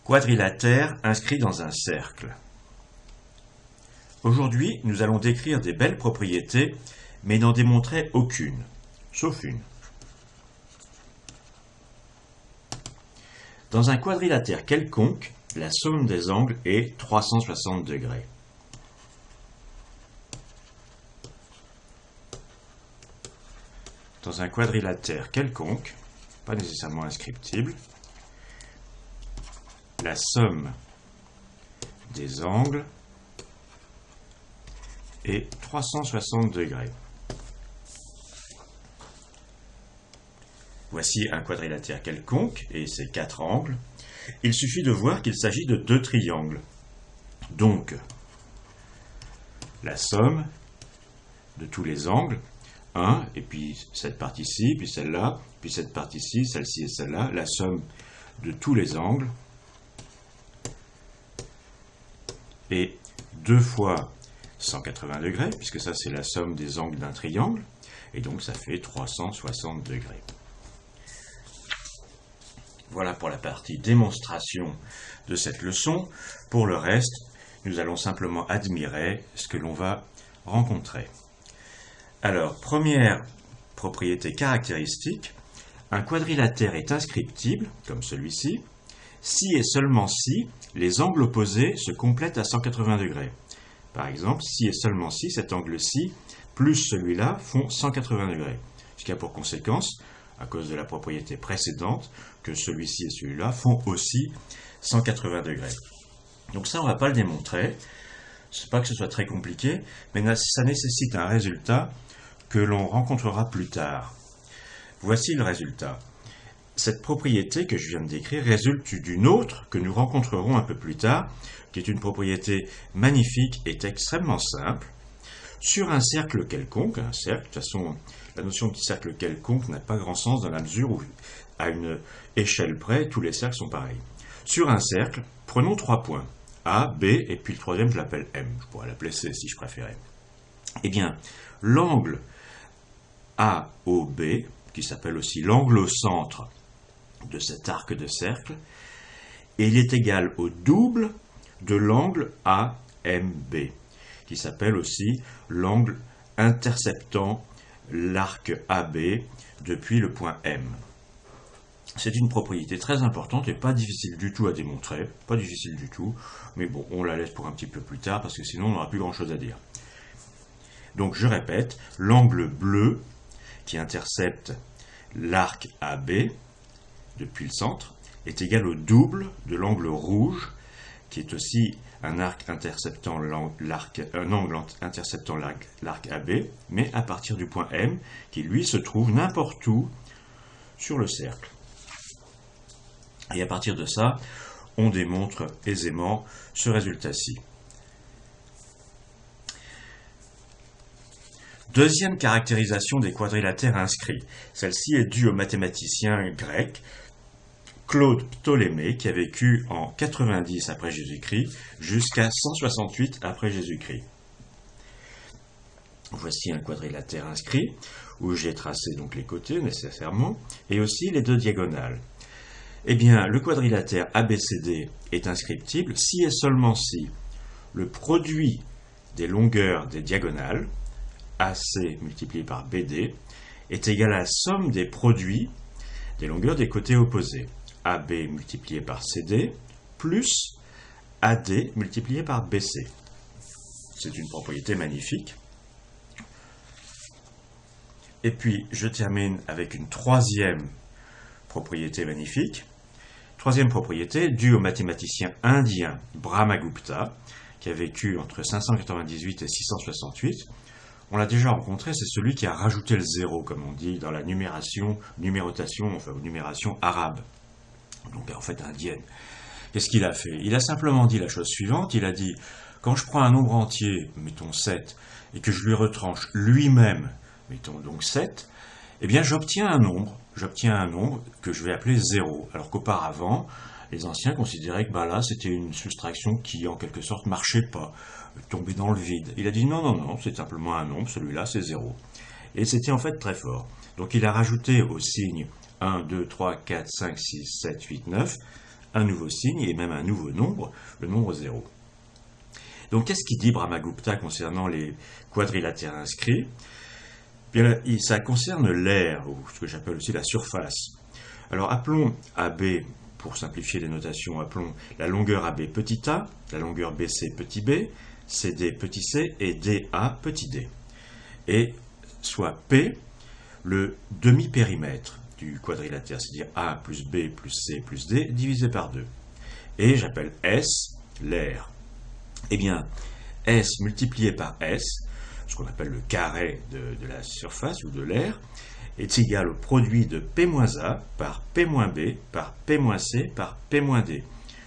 Quadrilatère inscrit dans un cercle. Aujourd'hui, nous allons décrire des belles propriétés, mais n'en démontrer aucune, sauf une. Dans un quadrilatère quelconque, la somme des angles est 360 degrés. Dans un quadrilatère quelconque, pas nécessairement inscriptible, la somme des angles est 360 degrés. Voici un quadrilatère quelconque et ses 4 angles. Il suffit de voir qu'il s'agit de 2 triangles. Donc, la somme de tous les angles, 1, et puis cette partie-ci, puis celle-là, puis cette partie-ci, celle-ci et celle-là, la somme de tous les angles est 2 fois 180 degrés, puisque ça c'est la somme des angles d'un triangle, et donc ça fait 360 degrés. Voilà pour la partie démonstration de cette leçon. Pour le reste, nous allons simplement admirer ce que l'on va rencontrer. Alors, première propriété caractéristique, un quadrilatère est inscriptible, comme celui-ci, si et seulement si les angles opposés se complètent à 180 degrés. Par exemple, si et seulement si cet angle-ci plus celui-là font 180 degrés. Ce qui a pour conséquence, à cause de la propriété précédente, que celui-ci et celui-là font aussi 180 degrés. Donc ça, on ne va pas le démontrer. C'est pas que ce soit très compliqué, mais ça nécessite un résultat que l'on rencontrera plus tard. Voici le résultat. Cette propriété que je viens de décrire résulte d'une autre que nous rencontrerons un peu plus tard, qui est une propriété magnifique et extrêmement simple. Sur un cercle quelconque, un cercle, de toute façon, la notion de cercle quelconque n'a pas grand sens dans la mesure où, à une échelle près, tous les cercles sont pareils. Sur un cercle, prenons 3 points, A, B, et puis le troisième, je l'appelle M. Je pourrais l'appeler C si je préférais. Eh bien, l'angle AOB, qui s'appelle aussi l'angle au centre de cet arc de cercle, et il est égal au double de l'angle AMB, qui s'appelle aussi l'angle interceptant l'arc AB depuis le point M. C'est une propriété très importante et pas difficile du tout à démontrer, pas difficile du tout, mais bon, on la laisse pour un petit peu plus tard parce que sinon on n'aura plus grand chose à dire. Donc je répète, l'angle bleu qui intercepte l'arc AB depuis le centre est égal au double de l'angle rouge qui est aussi un angle interceptant l'arc AB, mais à partir du point M, qui lui se trouve n'importe où sur le cercle. Et à partir de ça, on démontre aisément ce résultat-ci. Deuxième caractérisation des quadrilatères inscrits. Celle-ci est due au mathématicien grec Claude Ptolémée, qui a vécu en 90 après Jésus-Christ jusqu'à 168 après Jésus-Christ. Voici un quadrilatère inscrit, où j'ai tracé donc les côtés nécessairement, et aussi les 2 diagonales. Eh bien, le quadrilatère ABCD est inscriptible si et seulement si le produit des longueurs des diagonales, AC multiplié par BD, est égal à la somme des produits des longueurs des côtés opposés. AB multiplié par CD plus AD multiplié par BC. C'est une propriété magnifique. Et puis, je termine avec une troisième propriété magnifique. Troisième propriété due au mathématicien indien Brahmagupta, qui a vécu entre 598 et 668. On l'a déjà rencontré, c'est celui qui a rajouté le 0, comme on dit dans la numération arabe. Donc en fait indienne. Qu'est-ce qu'il a fait? Il a simplement dit la chose suivante, il a dit, quand je prends un nombre entier, mettons 7, et que je lui retranche lui-même, mettons donc 7, eh bien j'obtiens un nombre que je vais appeler 0, alors qu'auparavant, les anciens considéraient que là c'était une soustraction qui en quelque sorte marchait pas, tombait dans le vide. Il a dit non, c'est simplement un nombre, celui-là c'est 0. Et c'était en fait très fort. Donc il a rajouté au signe 1, 2, 3, 4, 5, 6, 7, 8, 9, un nouveau signe et même un nouveau nombre, le nombre 0. Donc qu'est-ce qu'il dit Brahmagupta concernant les quadrilatères inscrits? Bien, ça concerne l'aire, ou ce que j'appelle aussi la surface. Alors appelons AB, pour simplifier les notations, appelons la longueur AB petit a, la longueur BC petit b, CD petit c et DA petit d. Et soit P le demi-périmètre du quadrilatère, c'est-à-dire A plus B plus C plus D divisé par 2. Et j'appelle S l'aire. Eh bien, S multiplié par S, ce qu'on appelle le carré de la surface ou de l'aire, est égal au produit de P-A par P-B par P-C par P-D.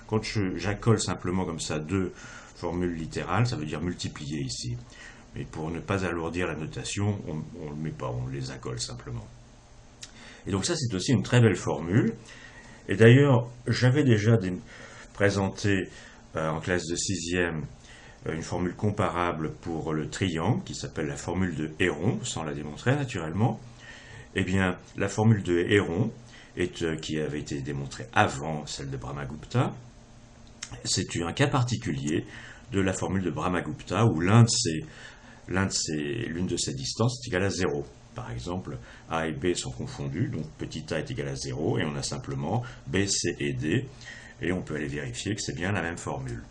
Quand j'accole simplement comme ça deux formules littérales, ça veut dire multiplier ici. Mais pour ne pas alourdir la notation, on ne le met pas, on les accole simplement. Et donc ça, c'est aussi une très belle formule. Et d'ailleurs, j'avais déjà présenté en classe de 6e une formule comparable pour le triangle, qui s'appelle la formule de Héron, sans la démontrer naturellement. Eh bien, la formule de Héron, qui avait été démontrée avant celle de Brahmagupta, c'est un cas particulier de la formule de Brahmagupta où l'une de ces distances est égale à 0. Par exemple, A et B sont confondus, donc petit a est égal à 0, et on a simplement B, C et D, et on peut aller vérifier que c'est bien la même formule.